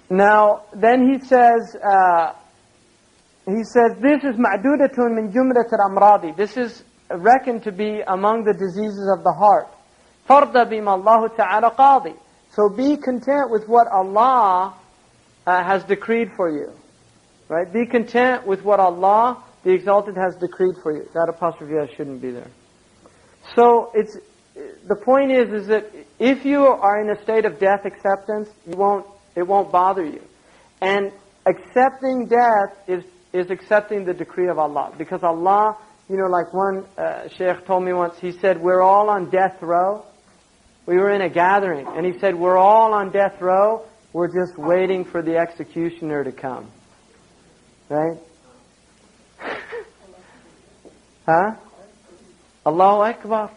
Now, then he says, this is ma'dudatun min jumlat al-amradi. This is reckoned to be among the diseases of the heart. Farda bima Allahu ta'ala qadi. So be content with what Allah has decreed for you. Right? Be content with what Allah, the Exalted, has decreed for you. That apostrophe S shouldn't be there. So the point is that if you are in a state of death acceptance, it won't bother you. And accepting death is accepting the decree of Allah. Because Allah, like one sheikh told me once, he said, we're all on death row. We were in a gathering, and he said, we're all on death row. We're just waiting for the executioner to come. Right? Huh? Allahu Akbar.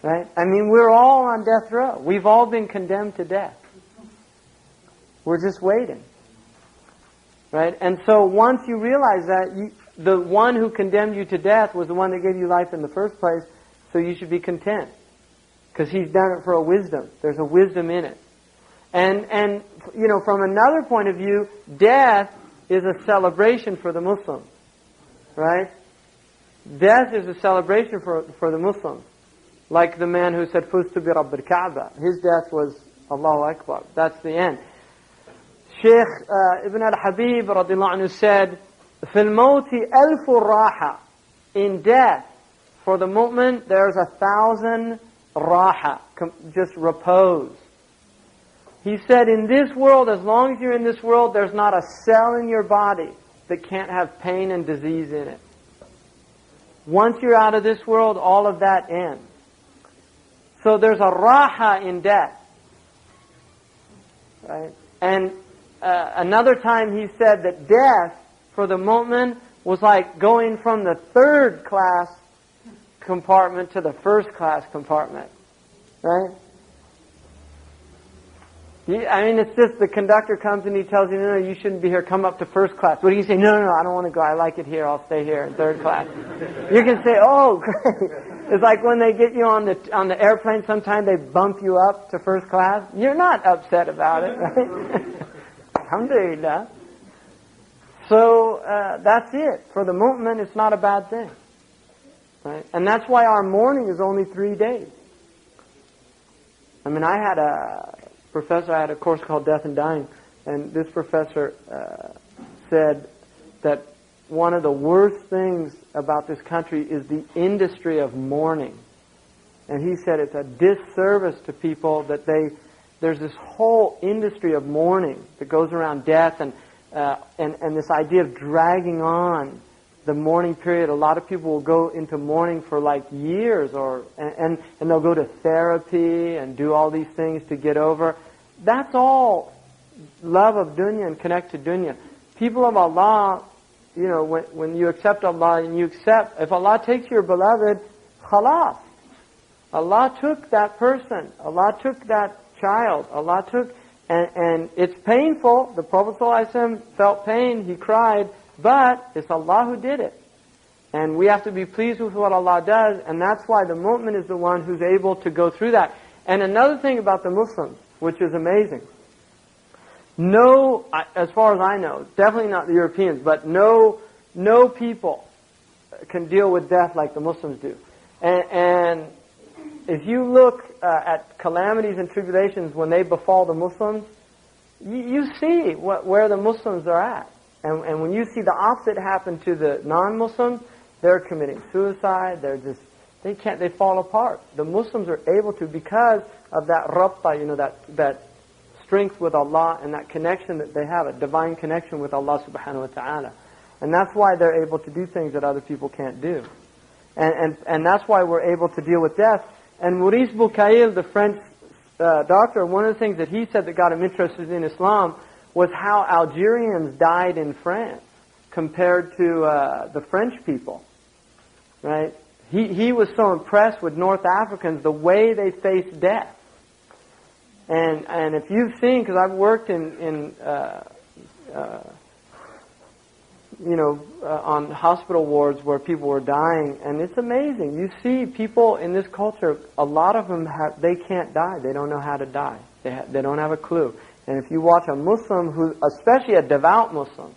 Right? I mean, we're all on death row. We've all been condemned to death. We're just waiting. Right? And so once you realize that, the one who condemned you to death was the one that gave you life in the first place, so you should be content. Because He's done it for a wisdom. There's a wisdom in it. And from another point of view, death is a celebration for the Muslim. Right? Death is a celebration for the Muslims. Like the man who said, Fustu bi Rabbil Kaaba. His death was Allahu Akbar. That's the end. Sheikh Ibn al-Habib radiallahu anhu said, Fil mawti alfu raha. In death, for the mu'min, there's 1,000 raha, just repose. He said, in this world, as long as you're in this world, there's not a cell in your body that can't have pain and disease in it. Once you're out of this world, all of that ends. So there's a raha in death. Right? And another time he said that death, for the mu'min, was like going from the third class compartment to the first class compartment. Right? I mean, it's just the conductor comes and he tells you, no, you shouldn't be here, come up to first class. What do you say? No, I don't want to go, I like it here, I'll stay here in third class. You can say, oh, great. It's like when they get you on the airplane, sometimes they bump you up to first class. You're not upset about it, right? Alhamdulillah. So, that's it. For the mu'min, it's not a bad thing. Right? And that's why our mourning is only 3 days. I mean, I had a course called Death and Dying, and this professor said that one of the worst things about this country is the industry of mourning. And he said it's a disservice to people that there's this whole industry of mourning that goes around death and this idea of dragging on the mourning period. A lot of people will go into mourning for like years, and they'll go to therapy and do all these things to get over. That's all love of dunya and connect to dunya. People of Allah, when you accept Allah and if Allah takes your beloved, khalas. Allah took that person. Allah took that child. Allah took, and it's painful. The Prophet ﷺ felt pain. He cried. But it's Allah who did it. And we have to be pleased with what Allah does. And that's why the mu'min is the one who's able to go through that. And another thing about the Muslims, which is amazing. No, as far as I know, definitely not the Europeans, but no people can deal with death like the Muslims do. And if you look at calamities and tribulations when they befall the Muslims, you see where the Muslims are at. And when you see the opposite happen to the non-Muslims, they're committing suicide, they fall apart. The Muslims are able to, because of that rabta, that strength with Allah and that connection that they have, a divine connection with Allah subhanahu wa ta'ala. And that's why they're able to do things that other people can't do. And that's why we're able to deal with death. And Maurice Bucaille, the French doctor, one of the things that he said that got him interested in Islam was how Algerians died in France compared to the French people. Right? He was so impressed with North Africans, the way they faced death. And if you've seen, because I've worked on hospital wards where people were dying, and it's amazing. You see people in this culture, a lot of them they can't die. They don't know how to die. They don't have a clue. And if you watch a Muslim who, especially a devout Muslim,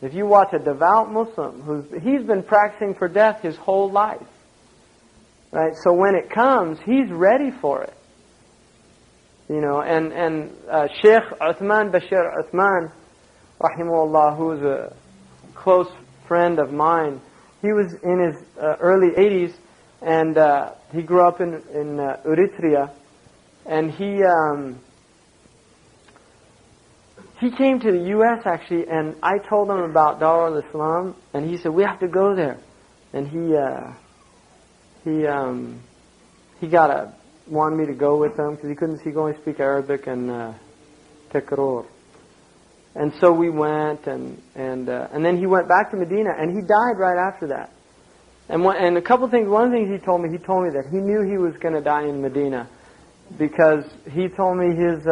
if you watch a devout Muslim he's been practicing for death his whole life, right? So when it comes, he's ready for it. You know, and Sheikh Uthman Bashir Uthman, rahimahullah, who was a close friend of mine, he was in his early 80s, and he grew up in Eritrea, and he came to the U.S. actually, and I told him about Dar al-Islam, and he said, we have to go there. And he wanted me to go with him, because he could only speak Arabic and Tekror. And so we went, and then he went back to Medina, and he died right after that. And a couple things, one of the things he told me that he knew he was going to die in Medina, because he told me his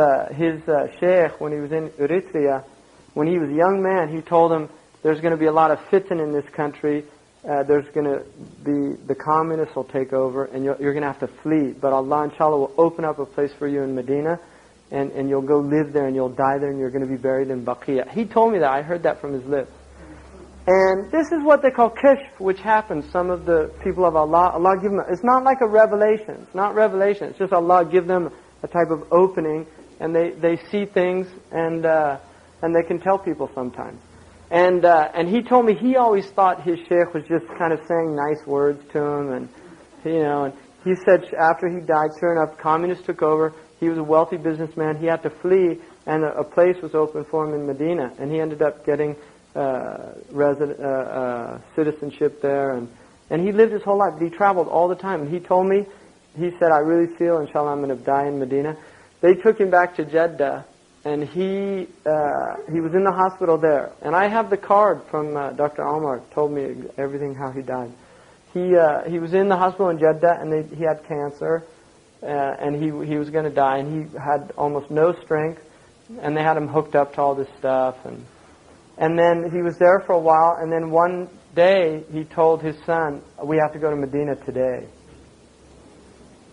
sheikh, when he was in Eritrea, when he was a young man, he told him, there's going to be a lot of fitan in this country, there's going to be, the communists will take over, and you're going to have to flee, but Allah inshallah will open up a place for you in Medina, and you'll go live there, and you'll die there, and you're going to be buried in Baqiyah. He told me that. I heard that from his lips. And this is what they call kashf, which happens. Some of the people of Allah give them, it's not like a revelation. It's not revelation. It's just Allah give them a type of opening, and they see things, and they can tell people sometimes. And he told me he always thought his sheikh was just kind of saying nice words to him, and and he said after he died, sure enough, communists took over. He was a wealthy businessman. He had to flee, and a place was open for him in Medina, and he ended up getting citizenship there, and he lived his whole life. But he traveled all the time, and he told me, he said, I really feel, inshallah, I'm going to die in Medina. They took him back to Jeddah, and he was in the hospital there. And I have the card from Dr. Omar, told me everything how he died. He was in the hospital in Jeddah, and he had cancer, and he was going to die, and he had almost no strength, and they had him hooked up to all this stuff, and then he was there for a while, and then one day he told his son, we have to go to Medina today.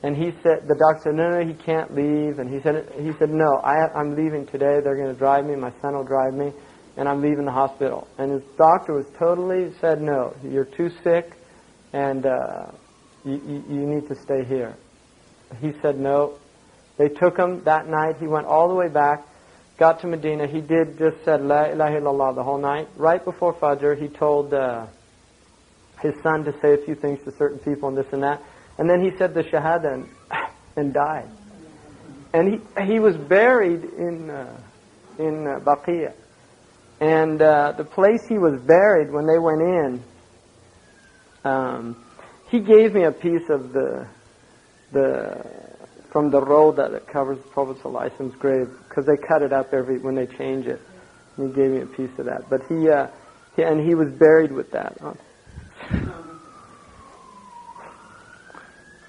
And he said, the doctor said, no, he can't leave. And he said, no, I'm leaving today. They're going to drive me. My son will drive me, and I'm leaving the hospital. And his doctor was totally said, no, you're too sick, and you need to stay here. He said no. They took him that night. He went all the way back. Got to Medina, he just said La ilaha illallah the whole night. Right before Fajr, he told his son to say a few things to certain people and this and that. And then he said the Shahada and died. And he was buried in Baqiyah. And the place he was buried, when they went in, he gave me a piece of from the road that covers the Prophet ﷺ's grave, because they cut it up when they change it. And he gave me a piece of that. But he was buried with that.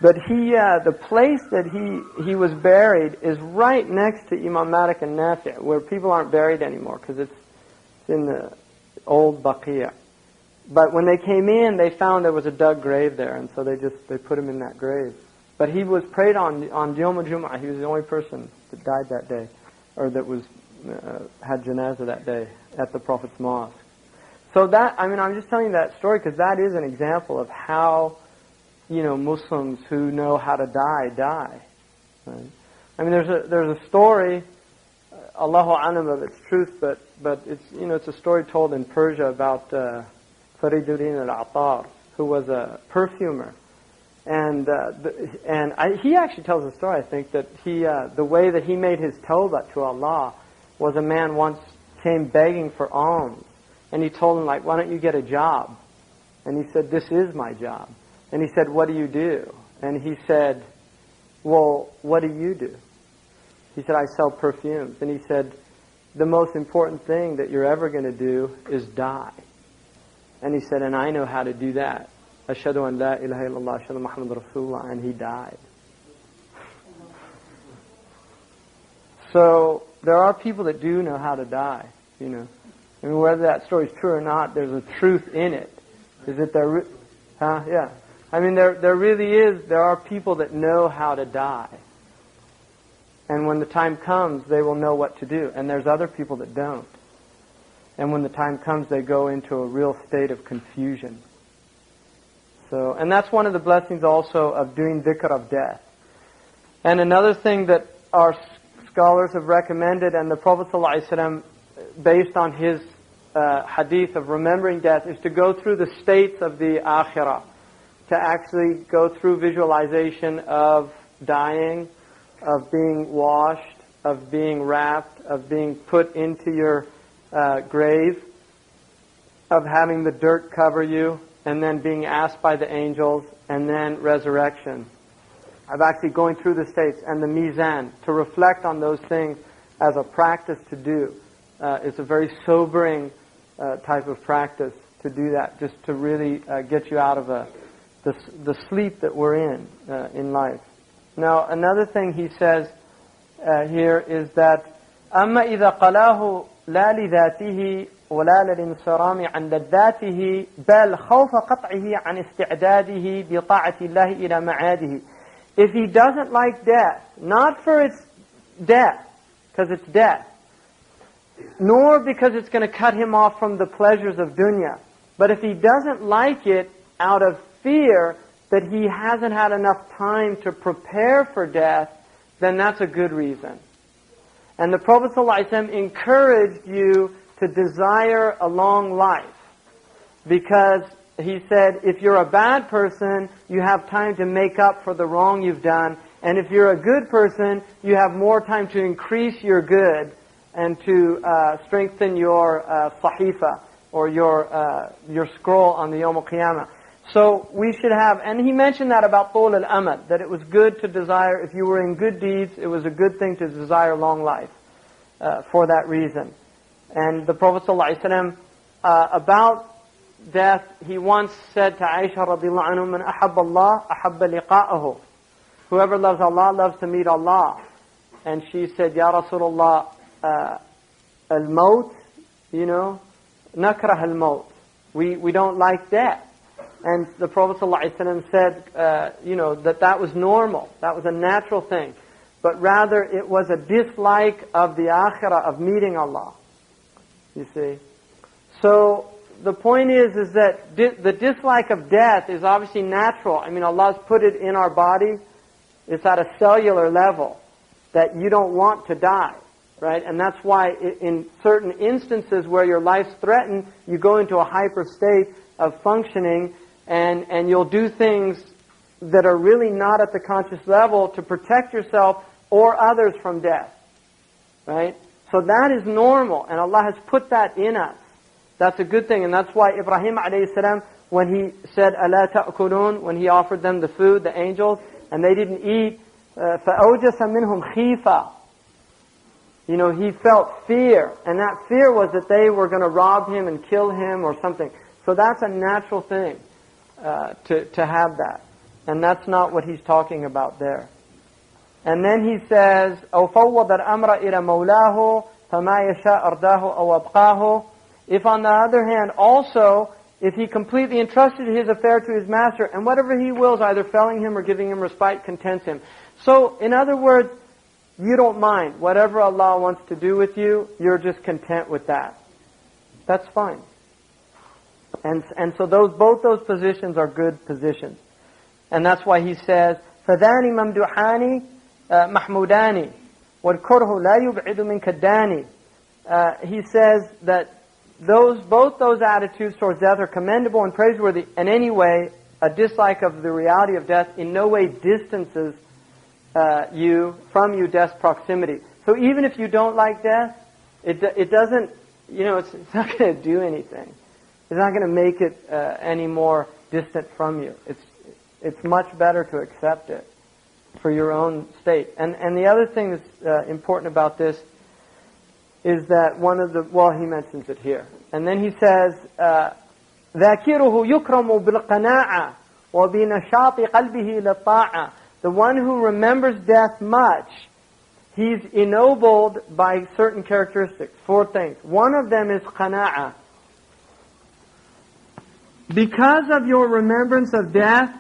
But the place that he was buried is right next to Imam Malik and Nafi', where people aren't buried anymore, because it's in the old Baqiyah. But when they came in, they found there was a dug grave there, and so they put him in that grave. But he was prayed on Yom al-Jum'ah. He was the only person that died that day, or that had janazah that day at the Prophet's mosque. So I'm just telling you that story because that is an example of how, Muslims who know how to die. Right? I mean, there's a story, Allahu A'lam of its truth, but it's a story told in Persia about Fariduddin al-Attar, who was a perfumer. And he actually tells a story, I think, that the way that he made his tawbah to Allah was a man once came begging for alms. And he told him, why don't you get a job? And he said, this is my job. And he said, what do you do? And he said, well, what do you do? He said, I sell perfumes. And he said, the most important thing that you're ever going to do is die. And he said, and I know how to do that. Ashhadu an la ilaha illallah, ashhadu Muhammad Rasulullah, and he died. So there are people that do know how to die, I mean, whether that story is true or not, there's a truth in it. Is it there? Yeah. I mean, there really is. There are people that know how to die. And when the time comes, they will know what to do. And there's other people that don't. And when the time comes, they go into a real state of confusion. So, and that's one of the blessings also of doing dhikr of death. And another thing that our scholars have recommended, and the Prophet ﷺ, based on his hadith of remembering death, is to go through the states of the akhirah. To actually go through visualization of dying, of being washed, of being wrapped, of being put into your grave, of having the dirt cover you, and then being asked by the angels, and then resurrection. Of actually going through the states and the mizan, to reflect on those things as a practice to do. It's a very sobering type of practice to do that, just to really get you out of the sleep that we're in life. Now, another thing he says here is that أما إذا قلاه لا لذاته ولا للانصرام عن لذاته بل خوف قطعه عن استعداده بطاعة الله إلى معاده. If he doesn't like death, not for its death, because it's death, nor because it's going to cut him off from the pleasures of dunya, but if he doesn't like it out of fear that he hasn't had enough time to prepare for death, then that's a good reason. And the Prophet ﷺ encouraged you to desire a long life, because he said, if you're a bad person, you have time to make up for the wrong you've done, and if you're a good person, you have more time to increase your good and to strengthen your sahifa, or your scroll on the Yawm al-Qiyamah. So we should have, and he mentioned that about tul al-amad, that it was good to desire, if you were in good deeds, it was a good thing to desire long life for that reason. And the Prophet ﷺ, about death, he once said to Aisha radiallahu anhu, man ahabba Allah, ahabba liqa'ahu. Whoever loves Allah loves to meet Allah. And she said, Ya Rasulullah, al-maut, nakrah al-maut. We don't like death. And the Prophet ﷺ said, that was normal. That was a natural thing. But rather, it was a dislike of the akhirah, of meeting Allah. You see? So, the point is that the dislike of death is obviously natural. I mean, Allah's put it in our body. It's at a cellular level that you don't want to die. Right? And that's why in certain instances where your life's threatened, you go into a hyper state of functioning, and you'll do things that are really not at the conscious level to protect yourself or others from death. Right? So that is normal, and Allah has put that in us. That's a good thing, and that's why Ibrahim alayhi salam, when he said, أَلَا تَأْكُلُونَ, when he offered them the food, the angels, and they didn't eat, فَأَوْجَسَ مِنْهُمْ خِيفًا. He felt fear, and that fear was that they were going to rob him and kill him or something. So that's a natural thing, to have that. And that's not what he's talking about there. And then he says, أَوْ فَوَّضَ الْأَمْرَ إِلَى مَوْلَاهُ فَمَا يَشَاء أَرْضَاهُ أَوْ أَبْقَاهُ. If on the other hand, also, if he completely entrusted his affair to his master, and whatever he wills, either felling him or giving him respite, contents him. So, in other words, you don't mind. Whatever Allah wants to do with you, you're just content with that. That's fine. And so both those positions are good positions. And that's why he says, فَذَانِ مَمْدُحَانِ مَحْمُودَانِ وَالْكُرْهُ لَا يُبْعِدُ مِنْكَ الدَّانِ. He says that both those attitudes towards death are commendable and praiseworthy, and anyway, a dislike of the reality of death in no way distances from you death's proximity. So even if you don't like death, it doesn't, it's not going to do anything. It's not going to make it any more distant from you. It's much better to accept it for your own state. And the other thing that's important about this is that he mentions it here. And then he says, ذَاكِرُهُ يُكْرَمُ بِالْقَنَاعَةِ وَبِنَشَاطِ قَلْبِهِ لِلطَّاعَةِ. The one who remembers death much, he's ennobled by certain characteristics. 4 things. One of them is qana'ah. Because of your remembrance of death,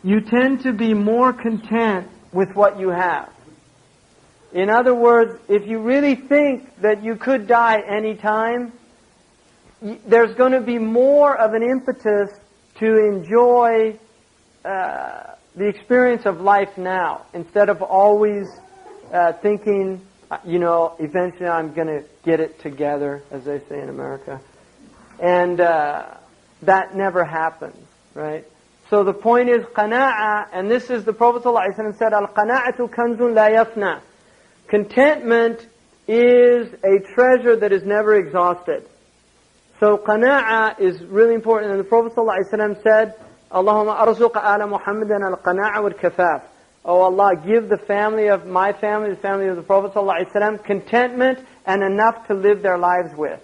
you tend to be more content with what you have. In other words, if you really think that you could die any time, there's going to be more of an impetus to enjoy the experience of life now, instead of always thinking, eventually I'm going to get it together, as they say in America. And that never happens, right? So the point is qana'a, and this is the Prophet ﷺ said, al-qana'atu kanzun la yafna. Contentment is a treasure that is never exhausted. So qana'a is really important. And the Prophet ﷺ said, Allahumma arzuq ala Muhammadan al-qana'a wal-kafaf. Oh Allah, give the family of my family, the family of the Prophet ﷺ, contentment and enough to live their lives with.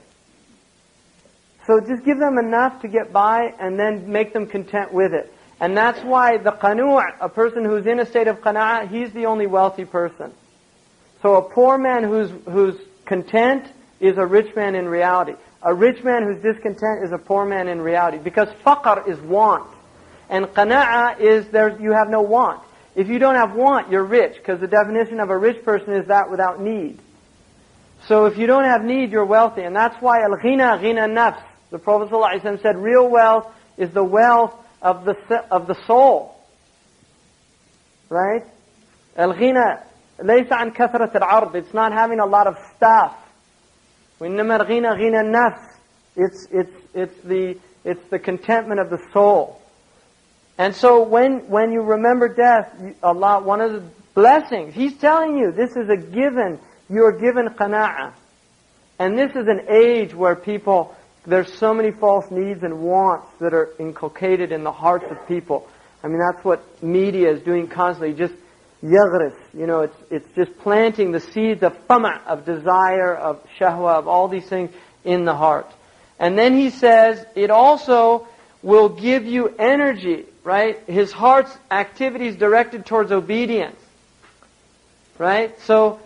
So just give them enough to get by and then make them content with it. And that's why the qanu', a person who's in a state of qana'a, he's the only wealthy person. So a poor man who's content is a rich man in reality. A rich man who's discontent is a poor man in reality. Because faqr is want. And qana'a is you have no want. If you don't have want, you're rich. Because the definition of a rich person is that without need. So if you don't have need, you're wealthy. And that's why al-ghina, ghina nafs. The Prophet ﷺ said real wealth is the wealth of the soul. Right? Al-ghina laysa an kathrat al-ard. It's not having a lot of stuff. وَإِنَّمَا الْغِنَى غِنَى النَّفْسِ. It's the contentment of the soul. And so when you remember death, Allah, one of the blessings, He's telling you, this is a given. You are given qana'a. And this is an age where there's so many false needs and wants that are inculcated in the hearts of people. I mean, that's what media is doing constantly. Just yaghris, it's just planting the seeds of tama', of desire, of shahwa, of all these things in the heart. And then he says, it also will give you energy, right? His heart's activities directed towards obedience. Right? So,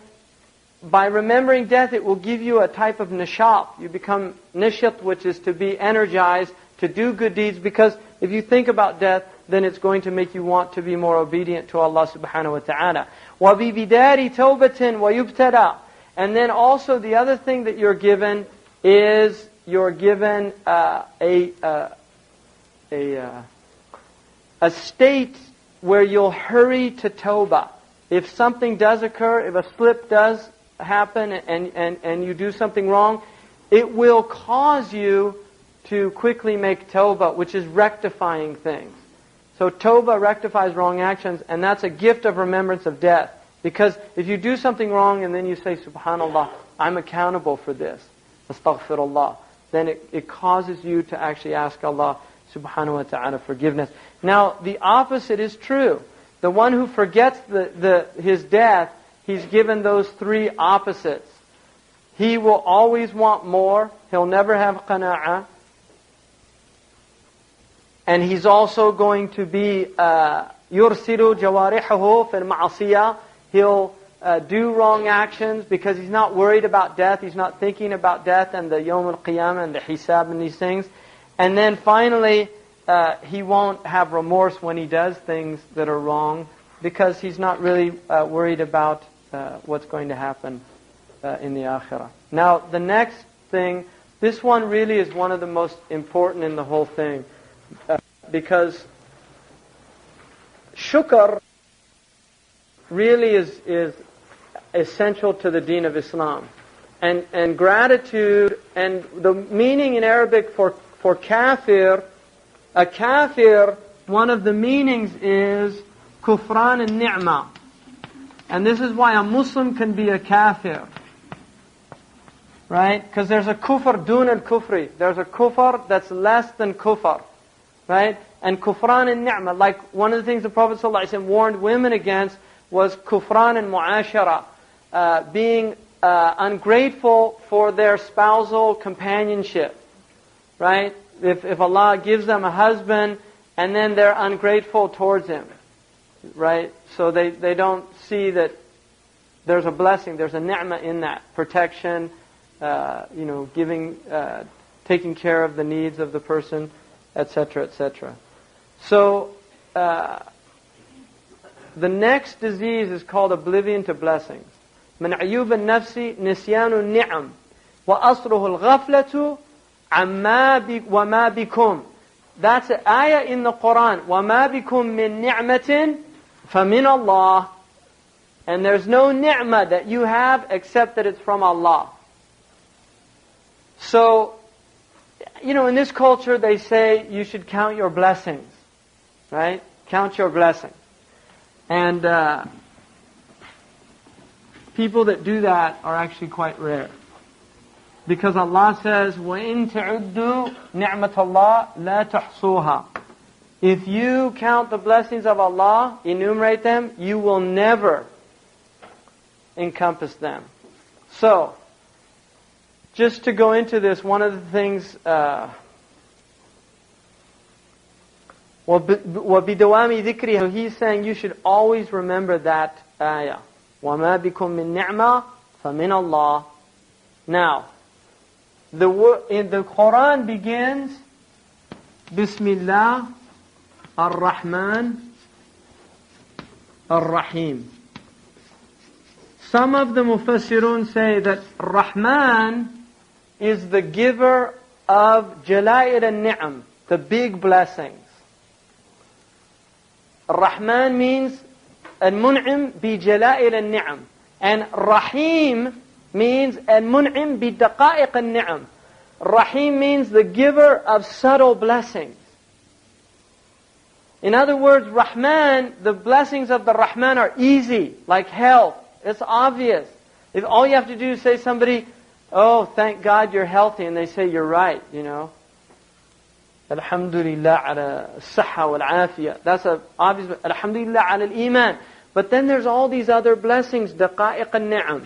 by remembering death, it will give you a type of nishat. You become nishat, which is to be energized, to do good deeds, because if you think about death, then it's going to make you want to be more obedient to Allah subhanahu wa ta'ala. وَبِبِدَارِ تَوْبَةٍ وَيُبْتَدَى. And then also the other thing that you're given is you're given a state where you'll hurry to tawbah. If something does occur, if a slip does happen and you do something wrong, it will cause you to quickly make tawbah, which is rectifying things. So tawbah rectifies wrong actions, and that's a gift of remembrance of death. Because if you do something wrong and then you say, Subhanallah, I'm accountable for this, astaghfirullah, then it causes you to actually ask Allah subhanahu wa ta'ala forgiveness. Now, the opposite is true. The one who forgets his death, he's given those three opposites. He will always want more. He'll never have qana'ah. And he's also going to be يُرْسِلُ جَوَارِحَهُ فِي الْمَعَصِيَةِ. He'll do wrong actions because he's not worried about death. He's not thinking about death and the Yawm al-Qiyamah and the Hisab and these things. And then finally, he won't have remorse when he does things that are wrong because he's not really worried about what's going to happen in the Akhirah. Now, the next thing, this one really is one of the most important in the whole thing. Because shukr really is essential to the deen of Islam. And gratitude, and the meaning in Arabic for kafir, a kafir, one of the meanings is kufran al-ni'mah. And this is why a Muslim can be a kafir. Right? Because there's a kufr dun al-kufri. There's a kufr that's less than kufr. Right? And kufran al-ni'mah, like one of the things the Prophet ﷺ warned women against was kufran al-mu'ashara, being ungrateful for their spousal companionship. Right? If Allah gives them a husband and then they're ungrateful towards him. Right? So they don't see that there's a blessing, there's a ni'mah in that. Protection, giving, taking care of the needs of the person, etc., etc. So, the next disease is called oblivion to blessings. من عيوب النفس نسيان النعم وأصله الغفلة عما وما بكم. That's an ayah in the Quran. وَمَا بِكُم مِّن نِعْمَةٍ فَمِنَ اللَّهِ. And there's no ni'mah that you have except that it's from Allah. So, in this culture they say you should count your blessings. Right? Count your blessings. And people that do that are actually quite rare. Because Allah says, وَإِن تَعُدُّوا نِعْمَةَ اللَّهِ لَا تُحْصُوهَا. If you count the blessings of Allah, enumerate them, you will never encompass them. So, just to go into this, one of the things, وَبِدَوَامِ ذِكْرِهَا, he's saying you should always remember that ayah. وَمَا بِكُم مِّن نِعْمَةٍ فَمِنَ اللَّهِ. Now, the Quran begins, Bismillah ar-Rahman ar-Rahim. Some of the Mufassirun say that Rahman is the giver of Jala'id al-Ni'am, the big blessings. Rahman means al-Mun'im bi Jala'id al-Ni'am. And Rahim means al-Mun'im bi Daqa'iq al-Ni'am. Rahim means the giver of subtle blessings. In other words, Rahman, the blessings of the Rahman are easy, like health. It's obvious. If all you have to do is say somebody, oh, thank God you're healthy, and they say you're right, Alhamdulillah ala as-sahha wal-afiyah. That's an obvious. Alhamdulillah ala al-iman. But then there's all these other blessings, daqa'iq al-ni'am.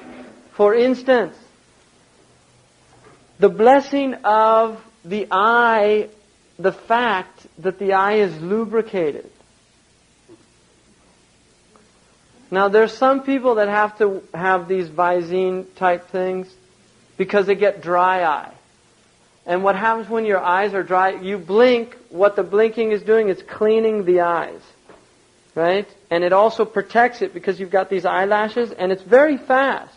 For instance, the blessing of the eye, the fact that the eye is lubricated. Now there's some people that have to have these Visine type things because they get dry eye. And what happens when your eyes are dry, you blink, what the blinking is doing is cleaning the eyes. Right? And it also protects it because you've got these eyelashes, and it's very fast.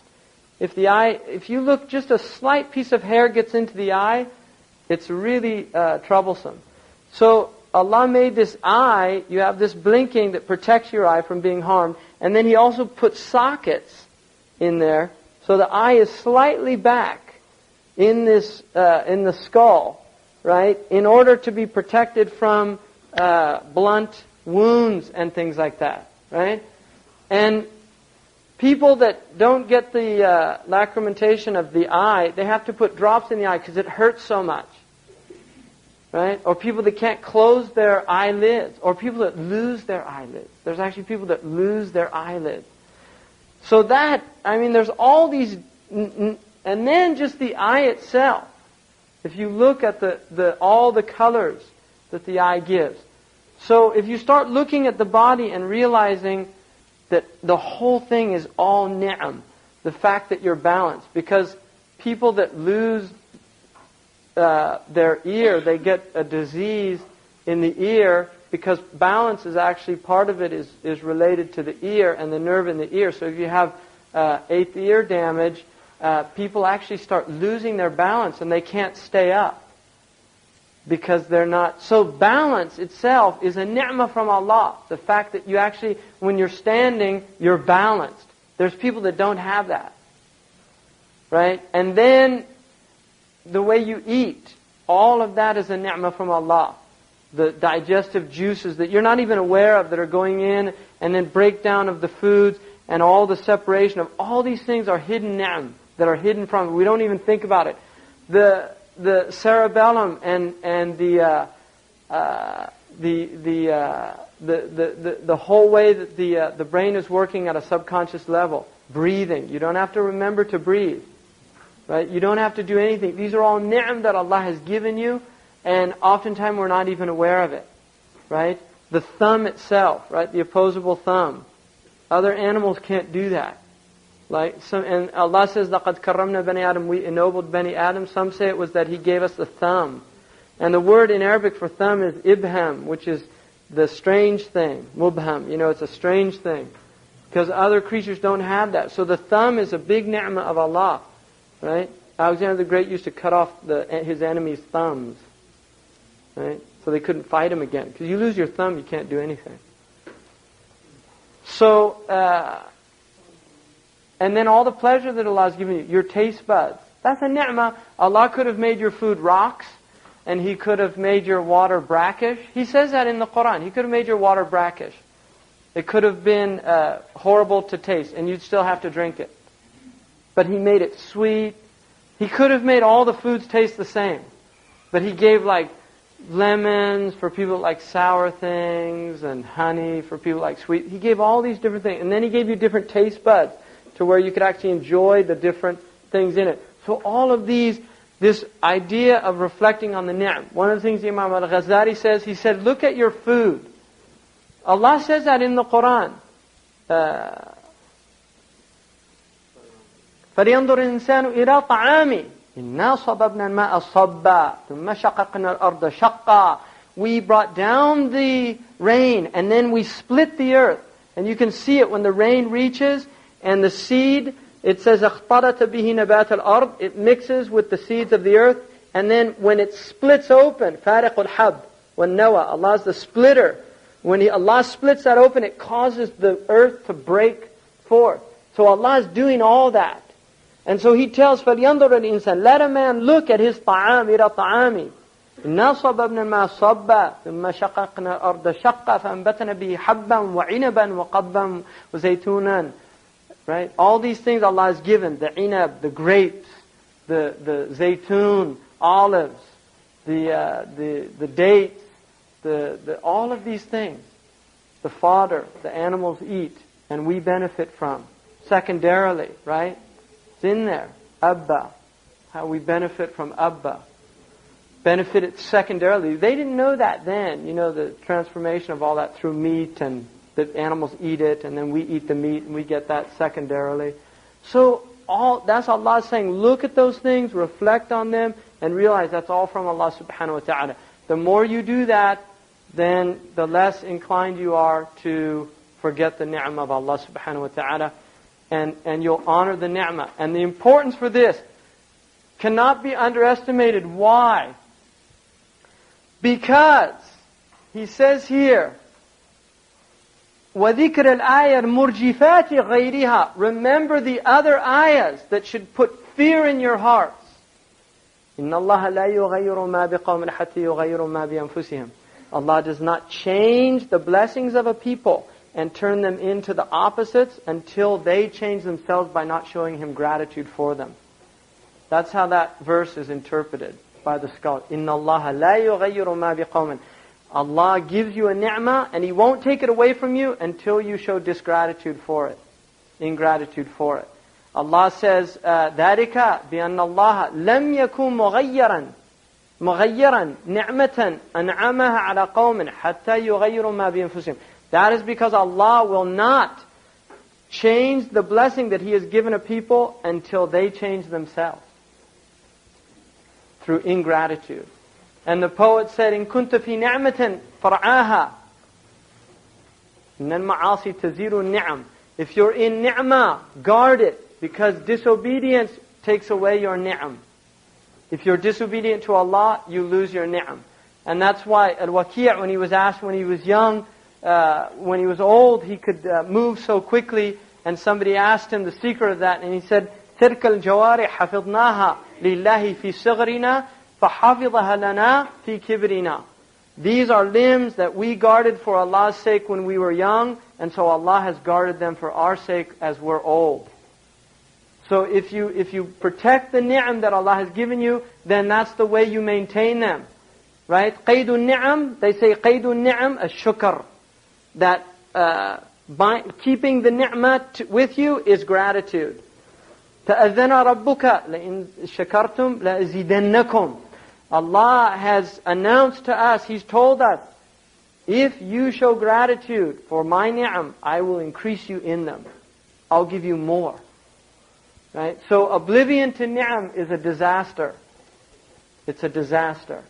If you look, just a slight piece of hair gets into the eye, it's really troublesome. So Allah made this eye, you have this blinking that protects your eye from being harmed, and then He also put sockets in there, so the eye is slightly back in the skull, right? In order to be protected from blunt wounds and things like that, right? And people that don't get the lacrimentation of the eye, they have to put drops in the eye because it hurts so much. Right? Or people that can't close their eyelids. Or people that lose their eyelids. There's actually people that lose their eyelids. So there's all these... And then just the eye itself. If you look at all the colors that the eye gives. So if you start looking at the body and realizing that the whole thing is all ni'am, the fact that you're balanced. Because people that lose their ear, they get a disease in the ear because balance is actually, part of it is related to the ear and the nerve in the ear. So if you have eighth ear damage, people actually start losing their balance and they can't stay up. Because they're not... So balance itself is a ni'mah from Allah. The fact that you actually, when you're standing, you're balanced. There's people that don't have that. Right? And then the way you eat, all of that is a ni'mah from Allah. The digestive juices that you're not even aware of that are going in, and then breakdown of the foods, and all the separation of all these things are hidden ni'am that are hidden from. We don't even think about it. The cerebellum and the whole way that the brain is working at a subconscious level. Breathing. You don't have to remember to breathe. Right? You don't have to do anything. These are all ni'am that Allah has given you, and oftentimes we're not even aware of it. Right? The thumb itself, right? The opposable thumb. Other animals can't do that. And Allah says, لَقَدْ كَرَّمْنَا بَنِي Adam, we ennobled Bani Adam. Some say it was that He gave us the thumb. And the word in Arabic for thumb is ibham, which is the strange thing, mubham. It's a strange thing. Because other creatures don't have that. So the thumb is a big ni'mah of Allah. Right? Alexander the Great used to cut off his enemies' thumbs. Right? So they couldn't fight him again. Because you lose your thumb, you can't do anything. So, and then all the pleasure that Allah has given you, your taste buds. That's a ni'mah. Allah could have made your food rocks, and He could have made your water brackish. He says that in the Quran. He could have made your water brackish. It could have been horrible to taste, and you'd still have to drink it. But He made it sweet. He could have made all the foods taste the same. But He gave like lemons for people that like sour things, and honey for people that like sweet. He gave all these different things. And then He gave you different taste buds to where you could actually enjoy the different things in it. So all of these, this idea of reflecting on the ni'am. One of the things Imam al-Ghazali says, he said, look at your food. Allah says that in the Quran. فَلْيَنْظُرِ الْإِنسَانُ إِلَىٰ طَعَامِهِ إِنَّا صَبَبْنَا الْمَاءَ صَبًّا ثُمَّ شَقَقْنَا الْأَرْضَ شَقًّا. We brought down the rain and then we split the earth. And you can see it when the rain reaches and the seed, it says اختلط به نبات الأرض. It mixes with the seeds of the earth. And then when it splits open, فارق الحب والنوى. Allah is the splitter. When Allah splits that open, it causes the earth to break forth. So Allah is doing all that. And so He tells, فَلْيَنْظُرَ الْإِنسَانِ, let a man look at his طعام, إِلَى طَعَامِ إِنَّا صَبَبْنَا الْمَاءَ صَبًّا ثُمَّ شَقَقْنَا الْأَرْضَ شَقًّا فَأَنْبَتْنَا بِهِ حَبًّا وَعِنَبًا وَقَضْبًا وَزَيْتُونًا. Right? All these things Allah has given, the inab, the grapes, the zaytun, olives, the dates, all of these things, the fodder, the animals eat, and we benefit from. Secondarily, right? It's in there. Abba. How we benefit from Abba. Benefited secondarily. They didn't know that then. The transformation of all that through meat, and the animals eat it, and then we eat the meat, and we get that secondarily. So that's Allah saying, look at those things, reflect on them, and realize that's all from Allah subhanahu wa ta'ala. The more you do that, then the less inclined you are to forget the ni'mah of Allah subhanahu wa ta'ala, and you'll honor the ni'mah. And the importance for this cannot be underestimated. Why? Because He says here, وَذِكْرَ الْآيَةِ الْمُرْجِفَاتِ غَيْرِهَا. Remember the other ayahs that should put fear in your hearts. إِنَّ اللَّهَ لَا يُغَيِّرُ مَا بِقَوْمٍ حَتَّى يُغَيِّرُ مَا بِأَنفُسِهِمْ. Allah does not change the blessings of a people and turn them into the opposites until they change themselves by not showing Him gratitude for them. That's how that verse is interpreted by the scholars. إِنَّ اللَّهَ لَا يُغَيِّرُ مَا بِقَوْمٍ. Allah gives you a ni'mah and He won't take it away from you until you show disgratitude for it, ingratitude for it. Allah says, ذَلِكَ بِأَنَّ اللَّهَ لَمْ يَكُنْ مُغَيِّرًا نِعْمَةً أَنْعَمَهَا عَلَى قَوْمٍ حَتَّى يُغَيِّرُوا مَا بِأَنفُسِهِمْ. That is because Allah will not change the blessing that He has given a people until they change themselves through ingratitude. And the poet said, إِن كُنْتَ فِي نِعْمَةٍ فَرْعَاهَا إِنَّ الْمَعَاصِي تَزِيرُ النِّعَمْ. If you're in ni'mah, guard it, because disobedience takes away your ni'am. If you're disobedient to Allah, you lose your ni'am. And that's why Al-Waqi', when he was asked when he was young, when he was old, he could move so quickly, and somebody asked him the secret of that, and he said, تِلْكَ الْجَوَارِحْ حَفِظْنَاهَا لِلَّهِ فِي صِغْرِنَا فَحَفِظَهَا لَنَا فِي كِبْرِنَا. These are limbs that we guarded for Allah's sake when we were young, and so Allah has guarded them for our sake as we're old. So if you protect the ni'am that Allah has given you, then that's the way you maintain them. Right? Qaydun ni'am, they say qaydun ni'am ash-shukr. That keeping the ni'mah with you is gratitude. تَأَذَّنَ رَبُّكَ لَإِن شَكَرْتُمْ لَأَزِيدَنَّكُمْ. Allah has announced to us, He's told us, if you show gratitude for my ni'am, I will increase you in them. I'll give you more. Right? So oblivion to ni'am is a disaster. It's a disaster.